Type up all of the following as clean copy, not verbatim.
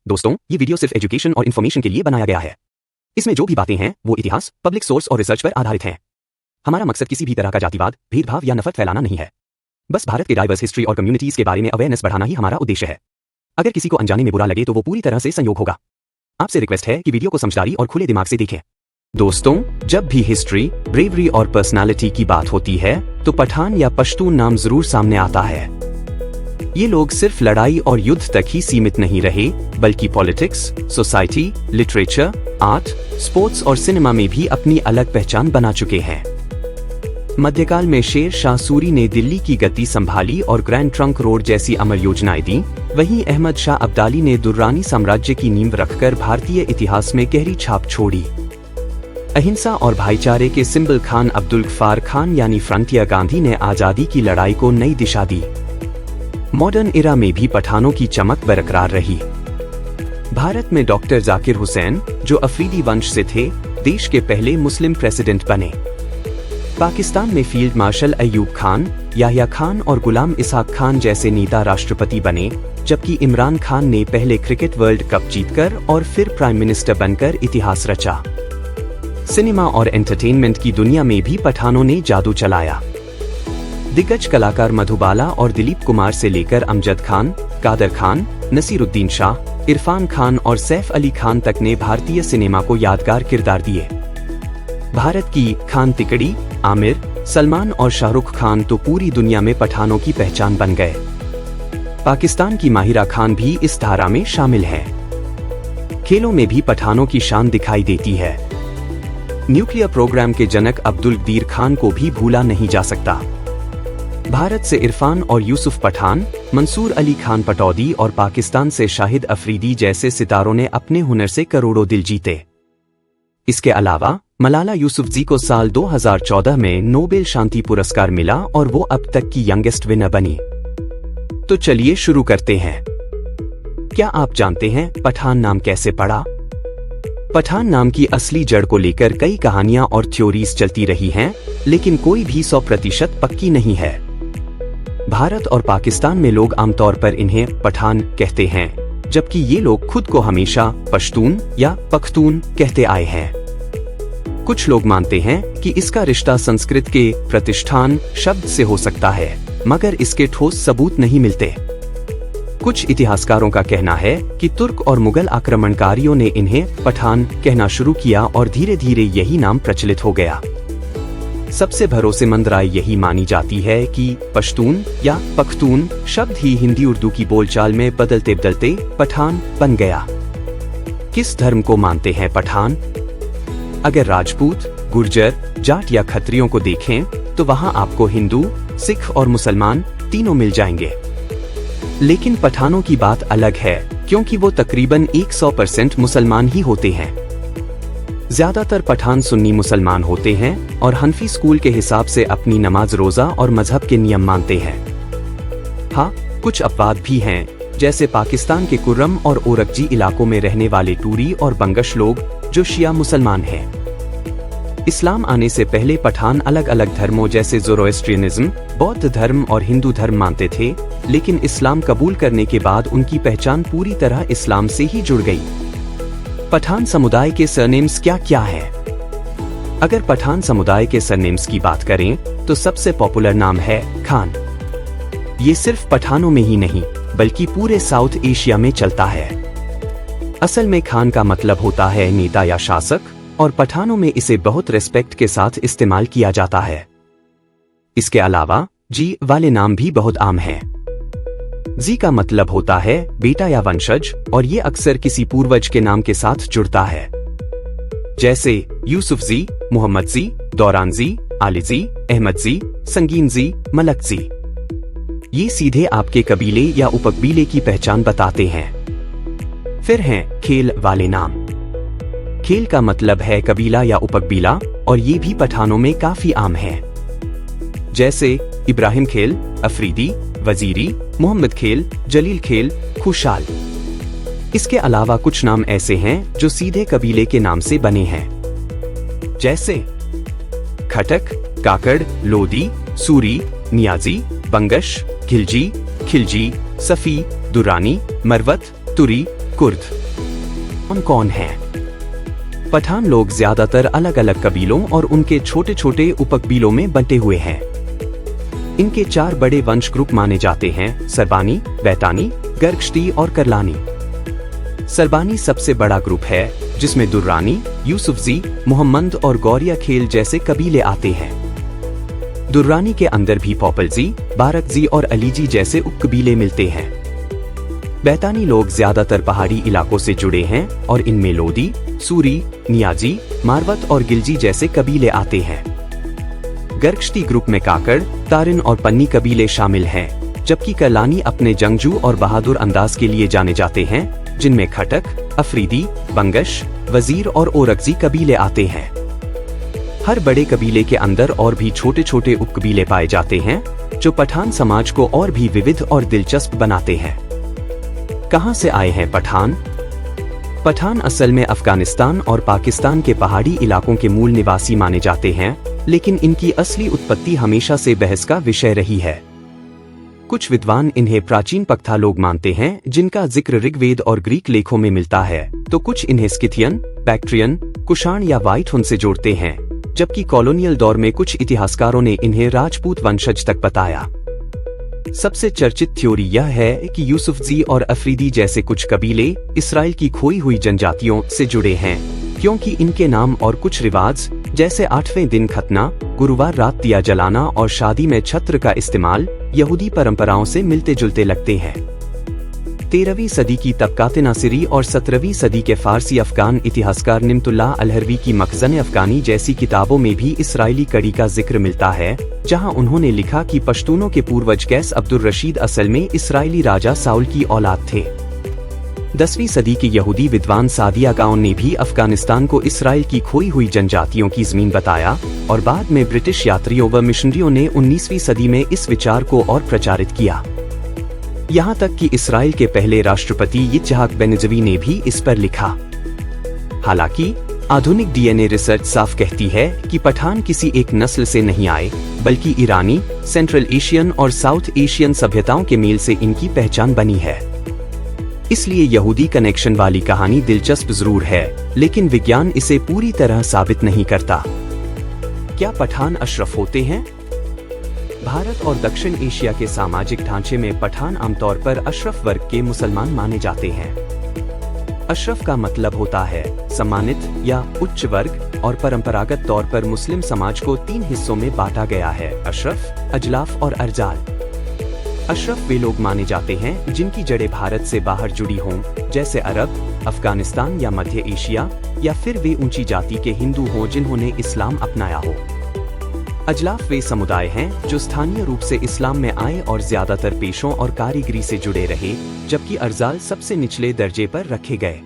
दोस्तों, ये वीडियो सिर्फ एजुकेशन और इन्फॉर्मेशन के लिए बनाया गया है। इसमें जो भी बातें हैं वो इतिहास, पब्लिक सोर्स और रिसर्च पर आधारित हैं। हमारा मकसद किसी भी तरह का जातिवाद, भेदभाव या नफरत फैलाना नहीं है। बस भारत के डाइवर्स हिस्ट्री और कम्युनिटीज के बारे में अवेयरनेस बढ़ाना ही हमारा उद्देश्य है। अगर किसी को अनजाने में बुरा लगे तो वो पूरी तरह से संयोग होगा। आपसे रिक्वेस्ट है कि वीडियो को समझदारी और खुले दिमाग से देखें। दोस्तों, जब भी हिस्ट्री, ब्रेवरी और पर्सनालिटी की बात होती है तो पठान या पश्तून नाम जरूर सामने आता है। ये लोग सिर्फ लड़ाई और युद्ध तक ही सीमित नहीं रहे, बल्कि politics, society, literature, art, sports और सिनेमा में भी अपनी अलग पहचान बना चुके हैं। मध्यकाल में शेर शाह सूरी ने दिल्ली की गद्दी संभाली और ग्रैंड ट्रंक रोड जैसी अमर योजनाएं दी। वहीं अहमद शाह अब्दाली ने दुर्रानी साम्राज्य की नींव रखकर भारतीय इतिहास में गहरी छाप छोड़ी। अहिंसा और भाईचारे के सिंबल खान अब्दुल गफ्फार खान यानी फ्रंटियर गांधी ने आजादी की लड़ाई को नई दिशा दी। मॉडर्न इरा में भी पठानों की चमक बरकरार रही। भारत में डॉक्टर जाकिर हुसैन, जो अफरीदी वंश से थे, देश के पहले मुस्लिम प्रेसिडेंट बने। पाकिस्तान में फील्ड मार्शल अय्यूब खान, याह्या खान और गुलाम इसहाक खान जैसे नेता राष्ट्रपति बने, जबकि इमरान खान ने पहले क्रिकेट वर्ल्ड कप जीतकर और फिर प्राइम मिनिस्टर बनकर इतिहास रचा। सिनेमा और एंटरटेनमेंट की दुनिया में भी पठानों ने जादू चलाया। दिग्गज कलाकार मधुबाला और दिलीप कुमार से लेकर अमजद खान, कादर खान, नसीरुद्दीन शाह, इरफान खान और सैफ अली खान तक ने भारतीय सिनेमा को यादगार किरदार दिए। भारत की खान तिकड़ी, आमिर, सलमान और शाहरुख खान तो पूरी दुनिया में पठानों की पहचान बन गए। पाकिस्तान की माहिरा खान भी इस धारा में शामिल है। खेलों में भी पठानों की शान दिखाई देती है। न्यूक्लियर प्रोग्राम के जनक अब्दुल गदीर खान को भी भूला नहीं जा सकता। भारत से इरफान और यूसुफ पठान, मंसूर अली खान पटौदी और पाकिस्तान से शाहिद अफरीदी जैसे सितारों ने अपने हुनर से करोड़ों दिल जीते। इसके अलावा मलाला यूसुफजई को साल 2014 में नोबेल शांति पुरस्कार मिला और वो अब तक की यंगेस्ट विनर बनी। तो चलिए शुरू करते हैं। क्या आप जानते हैं पठान नाम कैसे पड़ा? पठान नाम की असली जड़ को लेकर कई कहानियां और थ्योरीज चलती रही हैं, लेकिन कोई भी 100% पक्की नहीं है। भारत और पाकिस्तान में लोग आमतौर पर इन्हें पठान कहते हैं, जबकि ये लोग खुद को हमेशा पश्तून या पख्तून कहते आए हैं। कुछ लोग मानते हैं कि इसका रिश्ता संस्कृत के प्रतिष्ठान शब्द से हो सकता है, मगर इसके ठोस सबूत नहीं मिलते। कुछ इतिहासकारों का कहना है कि तुर्क और मुगल आक्रमणकारियों ने इन्हें पठान कहना शुरू किया और धीरे धीरे यही नाम प्रचलित हो गया। सबसे भरोसेमंद राय यही मानी जाती है कि पश्तून या पख्तून शब्द ही हिंदी उर्दू की बोलचाल में बदलते बदलते पठान बन गया। किस धर्म को मानते हैं पठान? अगर राजपूत, गुर्जर, जाट या खत्रियों को देखें तो वहां आपको हिंदू, सिख और मुसलमान तीनों मिल जाएंगे। लेकिन पठानों की बात अलग है, क्योंकि वो तकरीबन 100% मुसलमान ही होते हैं। ज्यादातर पठान सुन्नी मुसलमान होते हैं और हनफी स्कूल के हिसाब से अपनी नमाज, रोजा और मजहब के नियम मानते हैं। हाँ, कुछ अपवाद भी हैं, जैसे पाकिस्तान के कुर्रम और ओरकजी इलाकों में रहने वाले टूरी और बंगश लोग, जो शिया मुसलमान हैं। इस्लाम आने से पहले पठान अलग अलग धर्मों जैसे ज़ोरोएस्ट्रियनिज्म, बौद्ध धर्म और हिंदू धर्म मानते थे, लेकिन इस्लाम कबूल करने के बाद उनकी पहचान पूरी तरह इस्लाम से ही जुड़ गई। पठान समुदाय के सरनेम्स क्या क्या हैं? अगर पठान समुदाय के सरनेम्स की बात करें तो सबसे पॉपुलर नाम है खान। ये सिर्फ पठानों में ही नहीं, बल्कि पूरे साउथ एशिया में चलता है। असल में खान का मतलब होता है नेता या शासक, और पठानों में इसे बहुत रिस्पेक्ट के साथ इस्तेमाल किया जाता है। इसके अलावा जी वाले नाम भी बहुत आम हैं। जी का मतलब होता है बेटा या वंशज, और ये अक्सर किसी पूर्वज के नाम के साथ जुड़ता है, जैसे यूसुफजी, मोहम्मदजी, दौरानजी, आलिजी, अहमदजी, संगीनजी, मलकजी। ये सीधे आपके कबीले या उपकबीले की पहचान बताते हैं। फिर हैं खेल वाले नाम। खेल का मतलब है कबीला या उपकबीला, और ये भी पठानों में काफी आम है, जैसे इब्राहिम खेल, अफरीदी, वजीरी, मोहम्मद खेल, जलील खेल, खुशाल। इसके अलावा कुछ नाम ऐसे हैं जो सीधे कबीले के नाम से बने हैं, जैसे खटक, काकड़, लोदी, सूरी, नियाजी, बंगश, खिलजी, खिलजी, सफी, दुरानी, मरवत, तुरी, कुर्द कौन हैं? पठान लोग ज्यादातर अलग अलग कबीलों और उनके छोटे छोटे उपकबीलों में बंटे हुए हैं। इनके 4 बड़े वंश ग्रुप माने जाते हैं: सरबानी, बैतानी, गर्गश्ती और करलानी। सरबानी सबसे बड़ा ग्रुप है, जिसमें दुर्रानी, यूसुफजी, मोहम्मद और गौरिया खेल जैसे कबीले आते हैं। दुर्रानी के अंदर भी पोपलजी, बारकजी और अलीजी जैसे उपकबीले मिलते हैं। बैतानी लोग ज्यादातर पहाड़ी इलाकों से जुड़े हैं और इनमें लोदी, सूरी, नियाजी, मारवत और गिलजी जैसे कबीले आते हैं। गर्गश्ती ग्रुप में काकड़, तारिन और पन्नी कबीले शामिल हैं, जबकि करलानी अपने जंगजू और बहादुर अंदाज के लिए जाने जाते हैं, जिनमें खटक, अफरीदी, बंगश, वजीर और ओरकजी कबीले आते हैं। हर बड़े कबीले के अंदर और भी छोटे छोटे उपकबीले पाए जाते हैं, जो पठान समाज को और भी विविध और दिलचस्प बनाते हैं। कहां से आए हैं पठान? पठान असल में अफगानिस्तान और पाकिस्तान के पहाड़ी इलाकों के मूल निवासी माने जाते हैं, लेकिन इनकी असली उत्पत्ति हमेशा से बहस का विषय रही है। कुछ विद्वान इन्हें प्राचीन पख्ता लोग मानते हैं, जिनका जिक्र ऋग्वेद और ग्रीक लेखों में मिलता है, तो कुछ इन्हें स्किथियन, बैक्ट्रियन, कुषाण या व्हाइट हुन से जोड़ते हैं, जबकि कॉलोनियल दौर में कुछ इतिहासकारों ने इन्हें राजपूत वंशज तक बताया। सबसे चर्चित थ्योरी यह है कि यूसुफजी और अफरीदी जैसे कुछ कबीले इसराइल की खोई हुई जनजातियों से जुड़े हैं, क्योंकि इनके नाम और कुछ रिवाज, जैसे 8वें दिन खतना, गुरुवार रात दिया जलाना और शादी में छत्र का इस्तेमाल, यहूदी परंपराओं से मिलते जुलते लगते हैं। 13वीं सदी की तबकात नासिरी और 17वीं सदी के फारसी अफगान इतिहासकार निमतुल्लाह अलहरवी की मखज़न अफगानी जैसी किताबों में भी इसराइली कड़ी का जिक्र मिलता है, जहां उन्होंने लिखा कि पश्तूनों के पूर्वज कैस अब्दुल रशीद असल में इसराइली राजा साउल की औलाद थे। 10वीं सदी के यहूदी विद्वान सादिया गाउन ने भी अफगानिस्तान को इसराइल की खोई हुई जनजातियों की जमीन बताया, और बाद में ब्रिटिश यात्रियों व मिशनरियों ने 19वीं सदी में इस विचार को और प्रचारित किया। यहाँ तक कि इसराइल के पहले राष्ट्रपति यित्ज़हाक बेनज़वी ने भी इस पर लिखा। हालांकि आधुनिक डीएनए रिसर्च साफ कहती है कि पठान किसी एक नस्ल से नहीं आए, बल्कि ईरानी, सेंट्रल एशियन और साउथ एशियन सभ्यताओं के मेल से इनकी पहचान बनी है। इसलिए यहूदी कनेक्शन वाली कहानी दिलचस्प जरूर है, लेकिन विज्ञान इसे पूरी तरह साबित नहीं करता। क्या पठान अशरफ होते हैं? भारत और दक्षिण एशिया के सामाजिक ढांचे में पठान आमतौर पर अशरफ वर्ग के मुसलमान माने जाते हैं। अशरफ का मतलब होता है सम्मानित या उच्च वर्ग, और परंपरागत तौर पर मुस्लिम समाज को 3 हिस्सों में बांटा गया है: अशरफ, अजलाफ और अरजाल। अशरफ वे लोग माने जाते हैं जिनकी जड़ें भारत से बाहर जुड़ी हों, जैसे अरब, अफगानिस्तान या मध्य एशिया, या फिर वे ऊंची जाति के हिंदू हों जिन्होंने इस्लाम अपनाया हो। अजलाफ वे समुदाय हैं जो स्थानीय रूप से इस्लाम में आए और ज्यादातर पेशों और कारीगरी से जुड़े रहे, जबकि अरजाल सबसे निचले दर्जे पर रखे गए।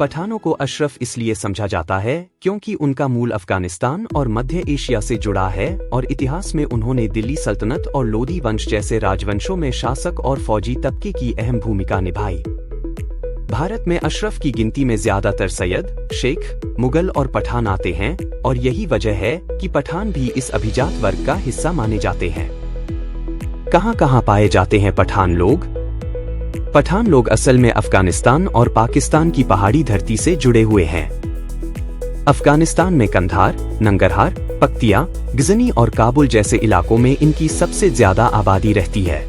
पठानों को अशरफ इसलिए समझा जाता है क्योंकि उनका मूल अफगानिस्तान और मध्य एशिया से जुड़ा है, और इतिहास में उन्होंने दिल्ली सल्तनत और लोदी वंश जैसे राजवंशों में शासक और फौजी तबके की अहम भूमिका निभाई। भारत में अशरफ की गिनती में ज्यादातर सैयद, शेख, मुगल और पठान आते हैं, और यही वजह है कि पठान भी इस अभिजात वर्ग का हिस्सा माने जाते हैं। कहां पाए जाते हैं पठान लोग? पठान लोग असल में अफगानिस्तान और पाकिस्तान की पहाड़ी धरती से जुड़े हुए हैं। अफगानिस्तान में कंधार, नंगरहार, पख्तिया, गजनी और काबुल जैसे इलाकों में इनकी सबसे ज्यादा आबादी रहती है।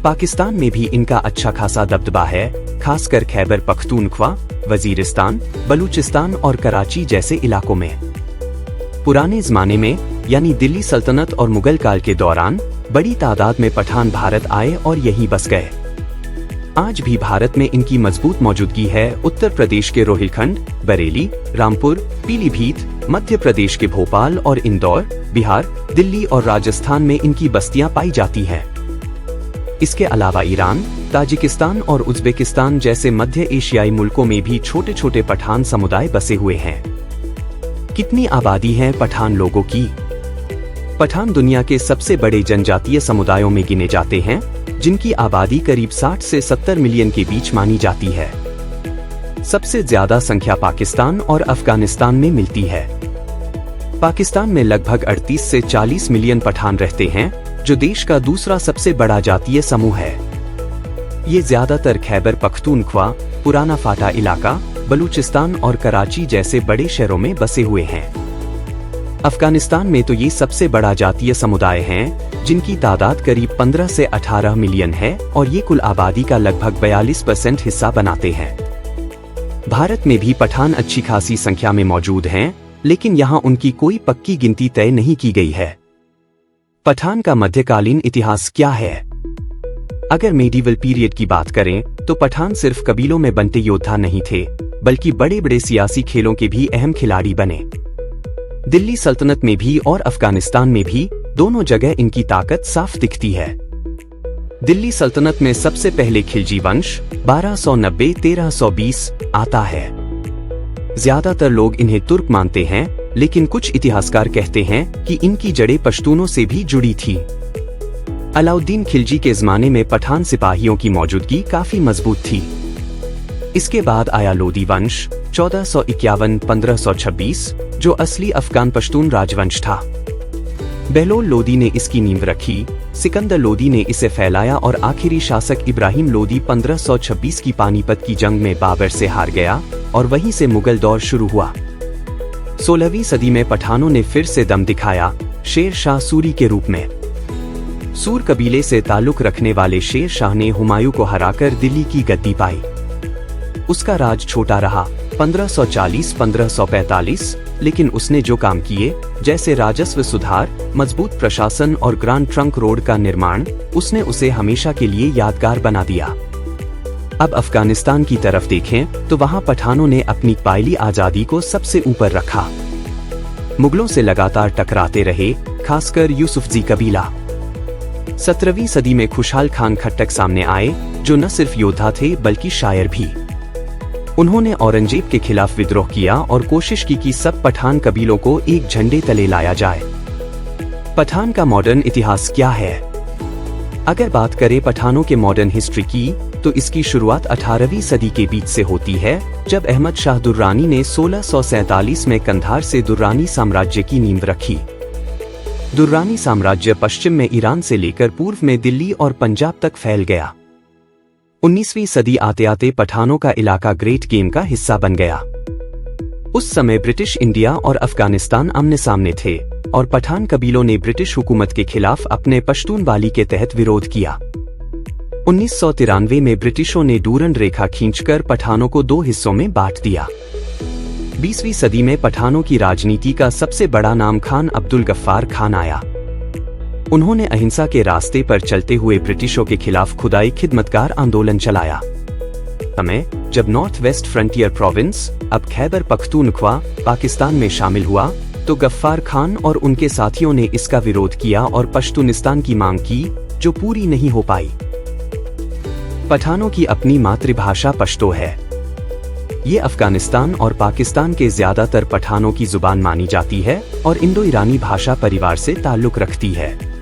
पाकिस्तान में भी इनका अच्छा खासा दबदबा है, खासकर खैबर पख्तूनख्वा, वजीरिस्तान, बलूचिस्तान और कराची जैसे इलाकों में। पुराने जमाने में, यानी दिल्ली सल्तनत और मुगल काल के दौरान, बड़ी तादाद में पठान भारत आए और यहीं बस गए। आज भी भारत में इनकी मजबूत मौजूदगी है। उत्तर प्रदेश के रोहिलखंड, बरेली, रामपुर, पीलीभीत, मध्य प्रदेश के भोपाल और इंदौर, बिहार, दिल्ली और राजस्थान में इनकी बस्तियां पाई जाती हैं। इसके अलावा ईरान, ताजिकिस्तान और उज्बेकिस्तान जैसे मध्य एशियाई मुल्कों में भी छोटे छोटे पठान समुदाय बसे हुए हैं। कितनी आबादी है पठान लोगों की? पठान दुनिया के सबसे बड़े जनजातीय समुदायों में गिने जाते हैं, जिनकी आबादी करीब 60 से 70 मिलियन के बीच मानी जाती है। सबसे ज्यादा संख्या पाकिस्तान और अफगानिस्तान में मिलती है। पाकिस्तान में लगभग 38 से 40 मिलियन पठान रहते हैं, जो देश का दूसरा सबसे बड़ा जातीय समूह है। ये ज्यादातर खैबर पख्तूनख्वा, पुराना फाटा इलाका, बलूचिस्तान और कराची जैसे बड़े शहरों में बसे हुए हैं। अफगानिस्तान में तो ये सबसे बड़ा जातीय समुदाय हैं, जिनकी तादाद करीब 15 से 18 मिलियन है और ये कुल आबादी का लगभग 42% हिस्सा बनाते हैं। भारत में भी पठान अच्छी खासी संख्या में मौजूद हैं, लेकिन यहाँ उनकी कोई पक्की गिनती तय नहीं की गई है। पठान का मध्यकालीन इतिहास क्या है? अगर मेडिवल पीरियड की बात करें तो पठान सिर्फ कबीलों में बनते योद्धा नहीं थे, बल्कि बड़े बड़े सियासी खेलों के भी अहम खिलाड़ी बने। दिल्ली सल्तनत में भी और अफगानिस्तान में भी दोनों जगह इनकी ताकत साफ दिखती है। दिल्ली सल्तनत में सबसे पहले खिलजी वंश 1290-1320 आता है। ज्यादातर लोग इन्हें तुर्क मानते हैं, लेकिन कुछ इतिहासकार कहते हैं कि इनकी जड़ें पश्तूनों से भी जुड़ी थी। अलाउद्दीन खिलजी के ज़माने में पठान सिपाहियों की मौजूदगी काफी मजबूत थी। इसके बाद आया लोदी वंश 1451-1526, जो असली अफगान पश्तून राजवंश था। बहलोल लोदी ने इसकी नींव रखी, सिकंदर लोदी ने इसे फैलाया और आखिरी शासक इब्राहिम लोदी 1526 की पानीपत की जंग में बाबर से हार गया और वहीं से मुगल दौर शुरू हुआ। 16वीं सदी में पठानों ने फिर से दम दिखाया, शेर शाह सूरी के रूप में। सूर कबीले से ताल्लुक रखने वाले शेर शाह ने हुमायूं को हराकर दिल्ली की गद्दी पाई। उसका राज छोटा रहा, 1540-1545, लेकिन उसने जो काम किए, जैसे राजस्व सुधार, मजबूत प्रशासन और ग्रांड ट्रंक रोड का निर्माण, उसने उसे हमेशा के लिए यादगार बना दिया। अब अफगानिस्तान की तरफ देखें तो वहां पठानों ने अपनी पायली आजादी को सबसे ऊपर रखा। मुगलों से लगातार टकराते रहे, खासकर यूसुफजी कबीला। 17वीं सदी में खुशहाल खान खट्टक सामने आए, जो न सिर्फ योद्धा थे बल्कि शायर भी। उन्होंने औरंगजेब के खिलाफ विद्रोह किया और कोशिश की कि सब पठान कबीलों को एक झंडे तले लाया जाए। पठान का मॉडर्न इतिहास क्या है? अगर बात करें पठानों के मॉडर्न हिस्ट्री की, तो इसकी शुरुआत 18वीं सदी के बीच से होती है, जब अहमद शाह दुर्रानी ने 1647 में कंधार से दुर्रानी साम्राज्य की नींव रखी। दुर्रानी साम्राज्य पश्चिम में ईरान से लेकर पूर्व में दिल्ली और पंजाब तक फैल गया। 19वीं सदी आते आते पठानों का इलाका ग्रेट गेम का हिस्सा बन गया। उस समय ब्रिटिश इंडिया और अफगानिस्तान आमने सामने थे और पठान कबीलों ने ब्रिटिश हुकूमत के खिलाफ अपने पश्तून वाली के तहत विरोध किया। 1993 में ब्रिटिशों ने डूरंड रेखा खींचकर पठानों को दो हिस्सों में बांट दिया। 20वीं सदी में पठानों की राजनीति का सबसे बड़ा नाम खान अब्दुल गफ्फार खान आया। उन्होंने अहिंसा के रास्ते पर चलते हुए ब्रिटिशों के खिलाफ खुदाई खिदमतगार आंदोलन चलाया। समय जब नॉर्थ वेस्ट फ्रंटियर प्रोविंस, अब खैबर पख्तूनख्वा, पाकिस्तान में शामिल हुआ, तो गफ्फार खान और उनके साथियों ने इसका विरोध किया और पश्तूनिस्तान की मांग की, जो पूरी नहीं हो पाई। पठानों की अपनी मातृभाषा पश्तो है। ये अफगानिस्तान और पाकिस्तान के ज्यादातर पठानों की जुबान मानी जाती है और इंडो ईरानी भाषा परिवार से ताल्लुक रखती है।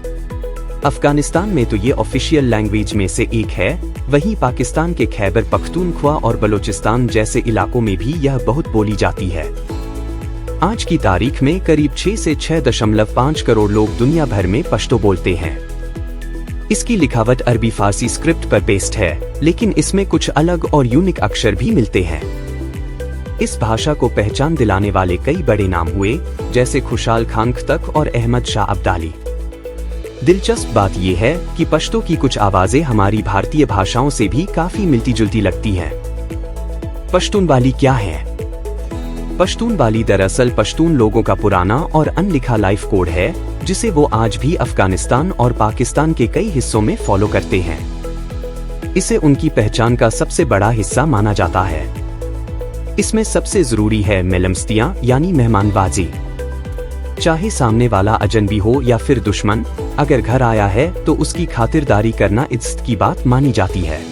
अफगानिस्तान में तो ये ऑफिशियल लैंग्वेज में से एक है, वहीं पाकिस्तान के खैबर पख्तूनख्वा और बलूचिस्तान जैसे इलाकों में भी यह बहुत बोली जाती है। आज की तारीख में करीब 6 से 6.5 करोड़ लोग दुनिया भर में पश्तो बोलते हैं। इसकी लिखावट अरबी फारसी स्क्रिप्ट पर बेस्ड है, लेकिन इसमें कुछ अलग और यूनिक अक्षर भी मिलते हैं। इस भाषा को पहचान दिलाने वाले कई बड़े नाम हुए, जैसे खुशहाल खान खट्टक और अहमद शाह अब्दाली। दिलचस्प बात यह है कि पश्तो की कुछ आवाजें हमारी भारतीय भाषाओं से भी काफी मिलती जुलती लगती हैं। पश्तून वाली क्या है? पश्तून वाली दरअसल पश्तून लोगों का पुराना और अनलिखा लाइफ कोड है, जिसे वो आज भी अफगानिस्तान और पाकिस्तान के कई हिस्सों में फॉलो करते हैं। इसे उनकी पहचान का सबसे बड़ा हिस्सा माना जाता है। इसमें सबसे जरूरी है मेलमस्तियां यानी मेहमानबाजी। चाहे सामने वाला अजनबी हो या फिर दुश्मन, अगर घर आया है तो उसकी खातिरदारी करना इज्जत की बात मानी जाती है।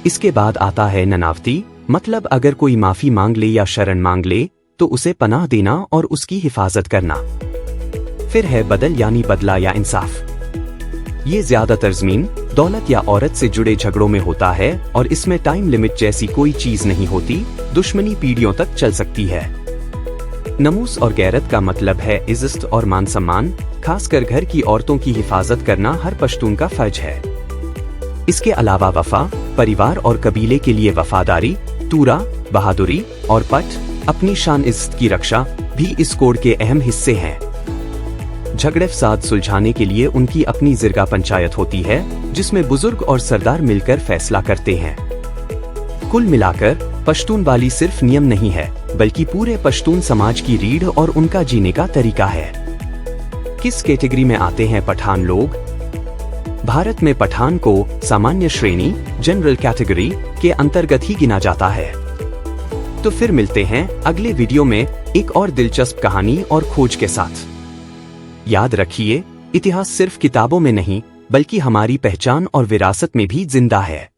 इसके बाद आता है ननावती, मतलब अगर कोई माफी मांग ले या शरण मांग ले तो उसे पनाह देना और उसकी हिफाजत करना। फिर है बदल यानी बदला या इंसाफ। ये ज्यादातर जमीन, दौलत या औरत से जुड़े झगड़ों में होता है और इसमें टाइम लिमिट जैसी कोई चीज नहीं होती, दुश्मनी पीढ़ियों तक चल सकती है। नमूस और गैरत का मतलब है इज्जत और मान सम्मान, खासकर घर की औरतों की हिफाजत करना हर पश्तून का फर्ज है। इसके अलावा वफा, परिवार और कबीले के लिए वफादारी, तूरा, बहादुरी और पट, अपनी शान इज्जत की रक्षा भी इस कोड के अहम हिस्से हैं। झगड़े फसाद सुलझाने के लिए उनकी अपनी जिरगा पंचायत होती है, जिसमें बुजुर्ग और सरदार मिलकर फैसला करते हैं। कुल मिलाकर पश्तून वाली सिर्फ नियम नहीं है, बल्कि पूरे पश्तून समाज की रीढ़ और उनका जीने का तरीका है। किस कैटेगरी में आते हैं पठान लोग? भारत में पठान को सामान्य श्रेणी, जनरल कैटेगरी के अंतर्गत ही गिना जाता है। तो फिर मिलते हैं अगले वीडियो में एक और दिलचस्प कहानी और खोज के साथ। याद रखिए, इतिहास सिर्फ किताबों में नहीं, बल्कि हमारी पहचान और विरासत में भी जिंदा है।